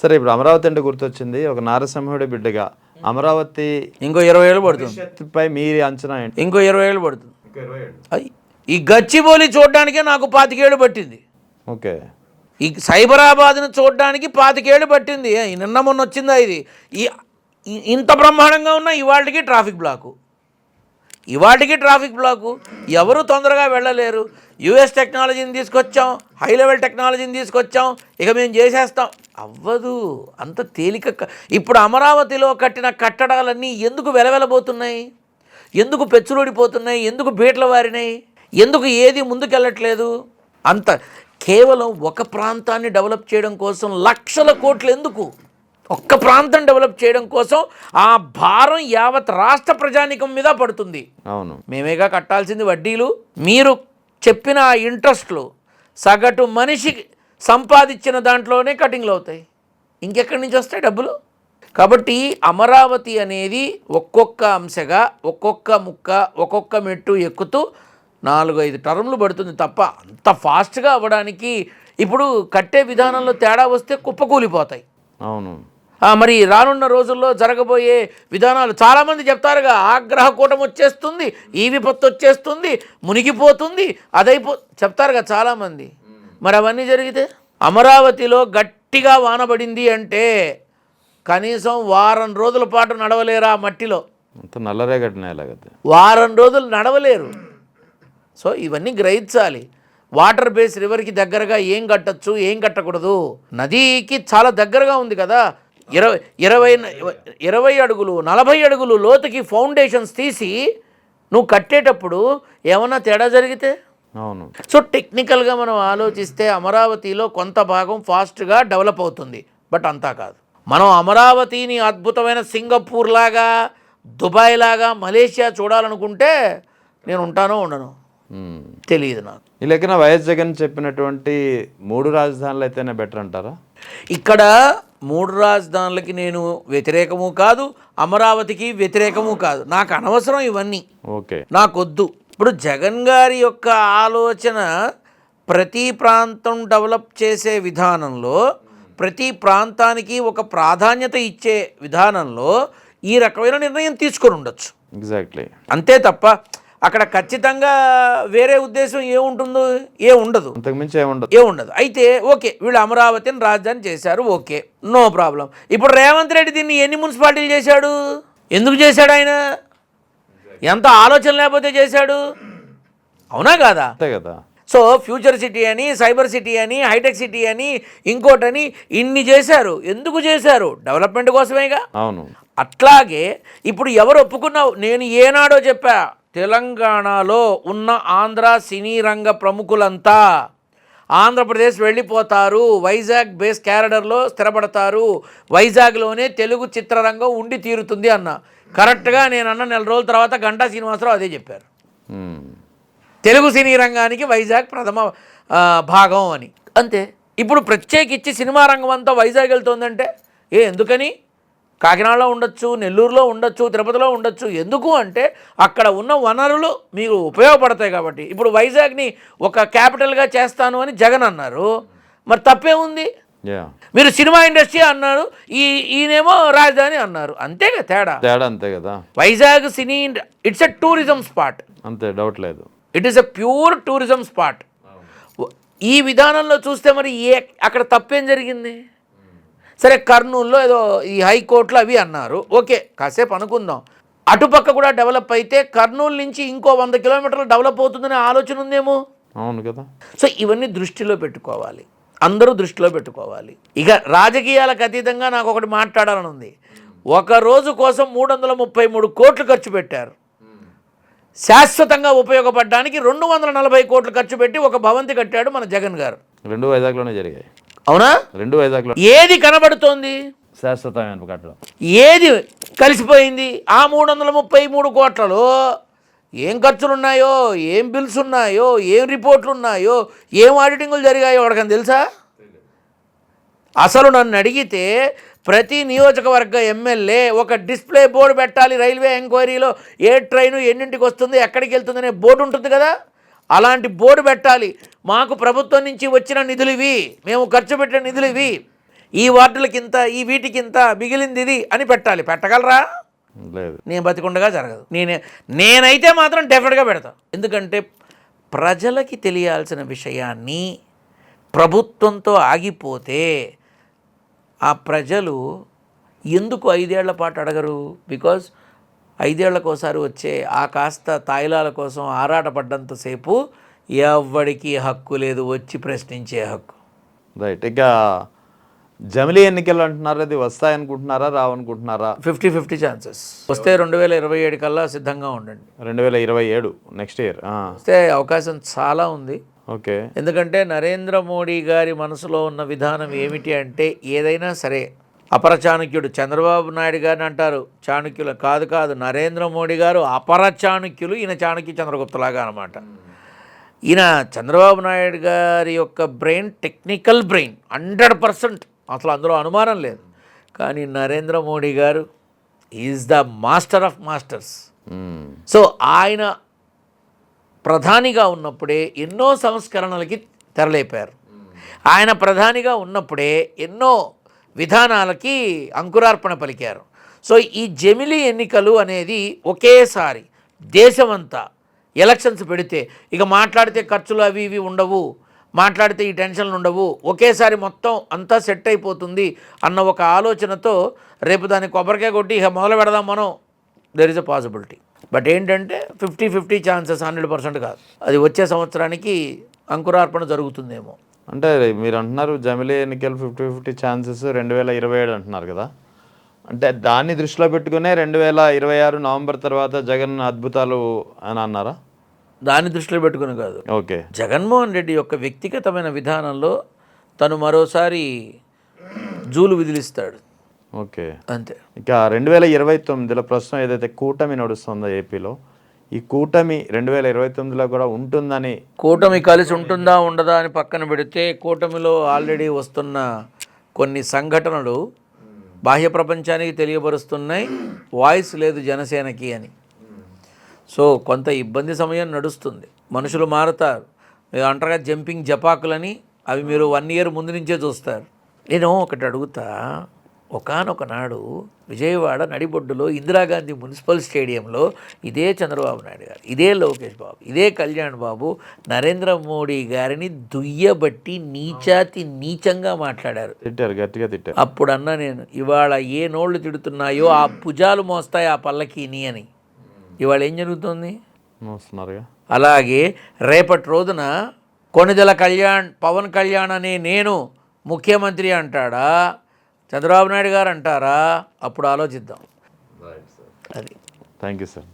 సరే ఇప్పుడు అమరావతి అంటే గుర్తొచ్చింది. ఒక నారసింహుడి బిడ్డగా అమరావతి ఇంకో 20 ఏళ్ళు పడుతుంది. భవిష్యత్తుపై మీ అంచనా ఏంటి? ఇంకో 20 ఏళ్ళు పడుతుంది. ఈ గచ్చిబౌలి చూడడానికే నాకు 25 ఏళ్ళు పట్టింది. ఓకే. ఈ సైబరాబాద్ను చూడడానికి 25 ఏళ్ళు పట్టింది. నిన్న మొన్న వచ్చిందా ఇది? ఇంత బ్రహ్మాండంగా ఉన్న ఇవాళకి ట్రాఫిక్ బ్లాకు. ఎవరు తొందరగా వెళ్ళలేరు. యుఎస్ టెక్నాలజీని తీసుకొచ్చాం, హై లెవెల్ టెక్నాలజీని తీసుకొచ్చాం, ఇక మేము చేసేస్తాం. అవ్వదు అంత తేలిక. ఇప్పుడు అమరావతిలో కట్టిన కట్టడాలన్నీ ఎందుకు వెలవెలబోతున్నాయి? ఎందుకు పెచ్చులుడిపోతున్నాయి? ఎందుకు బీట్ల వారినాయి? ఎందుకు ఏది ముందుకెళ్ళట్లేదు? అంత కేవలం ఒక ప్రాంతాన్ని డెవలప్ చేయడం కోసం లక్షల కోట్లు ఎందుకు? ఒక్క ప్రాంతం డెవలప్ చేయడం కోసం ఆ భారం యావత్ రాష్ట్ర ప్రజానీకం మీద పడుతుంది. అవును, మేమేగా కట్టాల్సింది వడ్డీలు. మీరు చెప్పిన ఇంట్రెస్ట్లు సగటు మనిషి సంపాదించిన దాంట్లోనే కటింగ్లు అవుతాయి. ఇంకెక్కడి నుంచి వస్తాయి డబ్బులు? కాబట్టి అమరావతి అనేది ఒక్కొక్క అంశగా ఒక్కొక్క ముక్క ఒక్కొక్క మెట్టు ఎక్కుతూ 4-5 టర్ములు పడుతుంది తప్ప అంత ఫాస్ట్గా అవ్వడానికి ఇప్పుడు కట్టే విధానంలో తేడా వస్తే కుప్పకూలిపోతాయి. అవును. మరి రానున్న రోజుల్లో జరగబోయే విధానాలు చాలామంది చెప్తారుగా, ఆగ్రహ కూటమి వచ్చేస్తుంది, ఈ విపత్తు వచ్చేస్తుంది, మునిగిపోతుంది, చెప్తారుగా చాలామంది. మరి అవన్నీ జరిగితే అమరావతిలో గట్టిగా వానబడింది అంటే కనీసం వారం రోజుల పాటు నడవలేరా మట్టిలో? వారం రోజులు నడవలేరు. సో ఇవన్నీ గ్రహించాలి. వాటర్ బేస్ రివర్కి దగ్గరగా ఏం కట్టచ్చు, ఏం కట్టకూడదు. నదికి చాలా దగ్గరగా ఉంది కదా. 20 అడుగులు 40 అడుగులు లోతుకి ఫౌండేషన్స్ తీసి నువ్వు కట్టేటప్పుడు ఏమన్నా తేడా జరిగితే? అవును. సో టెక్నికల్గా మనం ఆలోచిస్తే అమరావతిలో కొంత భాగం ఫాస్ట్గా డెవలప్ అవుతుంది, బట్ అంతా కాదు. మనం అమరావతిని అద్భుతమైన సింగపూర్ లాగా, దుబాయ్ లాగా, మలేషియా చూడాలనుకుంటే నేను ఉంటానో ఉండను తెలియదు నాకు. ఈ లెక్కన వైఎస్ జగన్ చెప్పినటువంటి 3 రాజధానులు అయితేనే బెటర్ అంటారా? ఇక్కడ 3 రాజధానులకి నేను వ్యతిరేకము కాదు, అమరావతికి వ్యతిరేకము కాదు. నాకు అనవసరం ఇవన్నీ. ఓకే, నాకొద్దు. ఇప్పుడు జగన్ గారి యొక్క ఆలోచన ప్రతి ప్రాంతం డెవలప్ చేసే విధానంలో, ప్రతి ప్రాంతానికి ఒక ప్రాధాన్యత ఇచ్చే విధానంలో ఈ రకమైన నిర్ణయం తీసుకొని ఉండొచ్చు. ఎగ్జాక్ట్లీ. అంతే తప్ప అక్కడ ఖచ్చితంగా వేరే ఉద్దేశం ఏముంటుందో? ఉండదు, అంతకుమించి ఏముండదు. అయితే ఓకే, వీళ్ళు అమరావతిని రాజధాని చేశారు, ఓకే, నో ప్రాబ్లం. ఇప్పుడు రేవంత్ రెడ్డి దీన్ని ఎన్ని మున్సిపాలిటీలు చేశాడు? ఎందుకు చేశాడు? ఆయన ఎంత ఆలోచన లేకపోతే చేశాడు? అవునా కాదా? అంతే కదా. సో ఫ్యూచర్ సిటీ అని, సైబర్ సిటీ అని, హైటెక్ సిటీ అని, ఇంకోటని ఇన్ని చేశారు. ఎందుకు చేశారు? డెవలప్మెంట్ కోసమేగా. అవును. అట్లాగే ఇప్పుడు ఎవరు ఒప్పుకున్నావు? నేను ఏనాడో చెప్పా, తెలంగాణలో ఉన్న ఆంధ్ర సినీ రంగ ప్రముఖులంతా ఆంధ్రప్రదేశ్ వెళ్ళిపోతారు, వైజాగ్ బేస్ క్యారిడర్లో స్థిరపడతారు, వైజాగ్లోనే తెలుగు చిత్రరంగం ఉండి తీరుతుంది అన్న. కరెక్ట్గా నేను అన్న నెల రోజుల తర్వాత గంటా శ్రీనివాసరావు అదే చెప్పారు. తెలుగు సినీ రంగానికి వైజాగ్ ప్రథమ భాగం అని. అంతే. ఇప్పుడు ప్రత్యేకించి సినిమా రంగం అంతా వైజాగ్ వెళ్తుందంటే ఎందుకని? కాకినాడలో ఉండొచ్చు, నెల్లూరులో ఉండొచ్చు, తిరుపతిలో ఉండొచ్చు. ఎందుకు అంటే అక్కడ ఉన్న వనరులు మీకు ఉపయోగపడతాయి కాబట్టి. ఇప్పుడు వైజాగ్ని ఒక క్యాపిటల్గా చేస్తాను అని జగన్ అన్నారు, మరి తప్పే ఉంది? మీరు సినిమా ఇండస్ట్రీ అన్నారు, ఈయనేమో రాజధాని అన్నారు. అంతేగా తేడా. అంతే కదా. వైజాగ్ సినీ ఇట్స్ ఎ టూరిజం స్పాట్, అంతే, డౌట్ లేదు. It is a pure tourism spot. ఈ విధానంలో చూస్తే మరి అక్కడ తప్పేం జరిగింది? సరే, కర్నూలులో ఏదో ఈ హైకోర్టులో అవి అన్నారు, ఓకే, కాసేపు అనుకుందాం. అటుపక్క కూడా డెవలప్ అయితే కర్నూలు నుంచి ఇంకో 100 కిలోమీటర్లు డెవలప్ అవుతుందనే ఆలోచన ఉందేమో. అవును కదా. సో ఇవన్నీ దృష్టిలో పెట్టుకోవాలి, అందరూ దృష్టిలో పెట్టుకోవాలి. ఇక రాజకీయాలకు అతీతంగా నాకు ఒకటి మాట్లాడాలని ఉంది. ఒక రోజు కోసం 333 కోట్లు ఖర్చు పెట్టారు. శాశ్వతంగా ఉపయోగపడడానికి 240 కోట్లు ఖర్చు పెట్టి ఒక భవంతి కట్టాడు మన జగన్ గారు. 2 వైజాగ్లోనే జరిగాయి. అవునా? 2 వైజాగ్లో. ఏది కనబడుతోంది? శాశ్వతమైన కట్టడం. ఏది కలిసిపోయింది? ఆ 333 కోట్లలో ఏం ఖర్చులున్నాయో, ఏం బిల్స్ ఉన్నాయో, ఏం రిపోర్ట్లు ఉన్నాయో, ఏం ఆడిటింగులు జరిగాయో వాడికని తెలుసా? అసలు నన్ను అడిగితే ప్రతి నియోజకవర్గ ఎమ్మెల్యే ఒక డిస్ప్లే బోర్డు పెట్టాలి. రైల్వే ఎంక్వైరీలో ఏ ట్రైను ఎన్నింటికి వస్తుంది, ఎక్కడికి వెళ్తుంది అనే బోర్డు ఉంటుంది కదా, అలాంటి బోర్డు పెట్టాలి. మాకు ప్రభుత్వం నుంచి వచ్చిన నిధులు ఇవి, మేము ఖర్చు పెట్టిన నిధులు ఇవి, ఈ వార్డులకింత, ఈ వీటికింత, మిగిలింది ఇది అని పెట్టాలి. పెట్టగలరా? లేదు. నేను బతికుండగా జరగదు. నేనైతే మాత్రం డెఫినెట్గా పెడతా. ఎందుకంటే ప్రజలకి తెలియాల్సిన విషయాన్ని ప్రభుత్వంతో ఆగిపోతే ఆ ప్రజలు ఎందుకు 5 ఏళ్ల పాటు అడగరు? బికాజ్ 5 ఏళ్లకోసారి వచ్చే ఆ కాస్త తాయిలాల కోసం ఆరాటపడ్డంతసేపు ఎవ్వడికి హక్కు లేదు వచ్చి ప్రశ్నించే హక్కు. రైట్. ఇక జమిలీ ఎన్నికలు అంటున్నారు, అది వస్తాయనుకుంటున్నారా, రావనుకుంటున్నారా? 50-50 ఛాన్సెస్. వస్తే 2027 కల్లా సిద్ధంగా ఉండండి. 2027 నెక్స్ట్ ఇయర్ వస్తే అవకాశం చాలా ఉంది. ఓకే. ఎందుకంటే నరేంద్ర మోడీ గారి మనసులో ఉన్న విధానం ఏమిటి అంటే, ఏదైనా సరే అపర చాణక్యుడు. చంద్రబాబు నాయుడు గారిని అంటారు చాణక్యులు, కాదు నరేంద్ర మోడీ గారు అపర చాణక్యులు, ఈయన చాణక్య చంద్రగుప్తలాగా అనమాట. ఈయన చంద్రబాబు నాయుడు గారి యొక్క బ్రెయిన్ టెక్నికల్ బ్రెయిన్ 100%, అసలు అందులో అనుమానం లేదు. కానీ నరేంద్ర మోడీ గారు is the master of masters. So ఆయన ప్రధానిగా ఉన్నప్పుడే ఎన్నో సంస్కరణలకి తెరలేపారు. ఆయన ప్రధానిగా ఉన్నప్పుడే ఎన్నో విధానాలకి అంకురార్పణ పలికారు. సో ఈ జమిలీ ఎన్నికలు అనేది ఒకేసారి దేశమంతా ఎలక్షన్స్ పెడితే ఇక మాట్లాడితే ఖర్చులు అవి ఇవి ఉండవు, మాట్లాడితే ఈ టెన్షన్లు ఉండవు, ఒకేసారి మొత్తం అంతా సెట్ అయిపోతుంది అన్న ఒక ఆలోచనతో రేపు దాన్ని కొబ్బరికాయ కొట్టి ఇక మొదలు పెడదాం మనం. There is a possibility. But ఏంటంటే 50-50 ఛాన్సెస్, 100% కాదు. అది వచ్చే సంవత్సరానికి అంకురార్పణ జరుగుతుందేమో. అంటే మీరు అంటున్నారు జమిలీ ఎన్నికలు 50-50 ఛాన్సెస్ 2027 అంటున్నారు కదా. అంటే దాన్ని దృష్టిలో పెట్టుకునే 2026 నవంబర్ తర్వాత జగన్ అద్భుతాలు అని అన్నారా? దాన్ని దృష్టిలో పెట్టుకుని కాదు. ఓకే. జగన్మోహన్ రెడ్డి యొక్క వ్యక్తిగతమైన విధానంలో తను మరోసారి జూలు విదిలిస్తాడు. ఓకే. అంతే. ఇక 2029లో ప్రస్తుతం ఏదైతే కూటమి నడుస్తుందో ఏపీలో, ఈ కూటమి 2029లో కూడా ఉంటుందని, కూటమి కలిసి ఉంటుందా ఉండదా అని పక్కన పెడితే, కూటమిలో ఆల్రెడీ వస్తున్న కొన్ని సంఘటనలు బాహ్య ప్రపంచానికి తెలియపరుస్తున్నాయి, వాయిస్ లేదు జనసేనకి అని. సో కొంత ఇబ్బంది సమయం నడుస్తుంది. మనుషులు మారుతారు. మీరు అంటారుగా జంపింగ్ జపాకులని, అవి మీరు 1 ఇయర్ ముందు నుంచే చూస్తారు. నేను ఒకటి అడుగుతా, ఒకానొక నాడు విజయవాడ నడిబొడ్డులో ఇందిరాగాంధీ మున్సిపల్ స్టేడియంలో ఇదే చంద్రబాబు నాయుడు గారు, ఇదే లోకేష్ బాబు, ఇదే కళ్యాణ్ బాబు నరేంద్ర మోడీ గారిని దుయ్యబట్టి నీచాతి నీచంగా మాట్లాడారు, తిట్టారు, గట్టిగా తిట్టారు. అప్పుడు అన్నా నేను, ఇవాళ ఏ నోళ్ళు తిడుతున్నాయో ఆ భుజాలు మోస్తాయి ఆ పల్లకీని అని. ఇవాళ ఏం జరుగుతుంది? మోస్తున్నారుగా. అలాగే రేపటి రోజున కొణిదెల పవన్ కళ్యాణ్ అనే నేను ముఖ్యమంత్రి అంటాడా, చంద్రబాబు నాయుడు గారు అంటారా? అప్పుడు ఆలోచిద్దాం. Right sir. అది. Thank you sir.